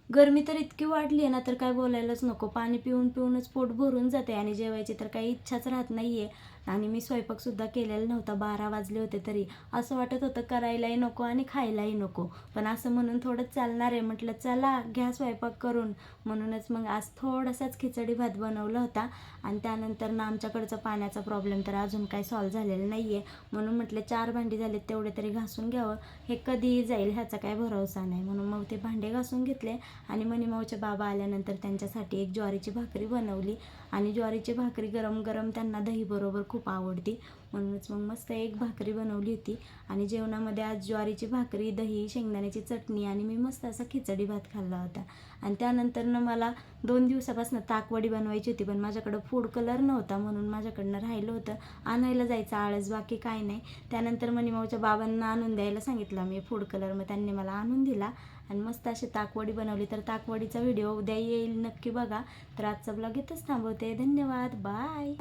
गरमी तर इतकी वाढली आहे ना, तर काय बोलायलाच नको. पाणी पिऊन पिऊनच पोट भरून जाते आणि जेवायची तर काही इच्छाच राहत नाही आहे. आणि मी स्वयंपाकसुद्धा केलेला नव्हता. 12 वाजले होते तरी. असं वाटत होतं करायलाही नको आणि खायलाही नको. पण असं म्हणून थोडं चालणार आहे म्हटलं चला घ्या स्वयंपाक करून. म्हणूनच मग आज थोडासाच खिचडी भात बनवला होता. आणि त्यानंतर ना आमच्याकडचा पाण्याचा प्रॉब्लेम तर अजून काही सॉल्व्ह झालेला नाही आहे. म्हणून म्हटलं 4 भांडी झालेत तेवढे तरी घासून घ्यावं. हे कधीही जाईल ह्याचा काही भरवसा नाही. म्हणून मग ते भांडे घासून घेतले. आणि मनीमाऊचे बाबा आल्यानंतर त्यांच्यासाठी एक ज्वारीची भाकरी बनवली. आणि ज्वारीची भाकरी गरम गरम त्यांना दहीबरोबर खूप आवडती. म्हणूनच मग मस्त एक भाकरी बनवली होती. आणि जेवणामध्ये आज ज्वारीची भाकरी, दही, शेंगदाण्याची चटणी आणि मी मस्त असा खिचडी भात खाल्ला होता. आणि त्यानंतरनं मला 2 दिवसापासून ताकवडी बनवायची होती, पण माझ्याकडं फूड कलर नव्हता म्हणून माझ्याकडनं राहिलं होतं. आणायला जायचं आळस, बाकी काय नाही. त्यानंतर मनीमाऊच्या बाबांना आणून द्यायला सांगितलं मी फूड कलर, मग त्यांनी मला आणून दिला. आणि मस्त अशी ताकवडी बनवली. तर ताकवडीचा व्हिडिओ उद्या येईल, नक्की बघा. तर आजचा ब्लॉग इथंच थांबवते. धन्यवाद, बाय.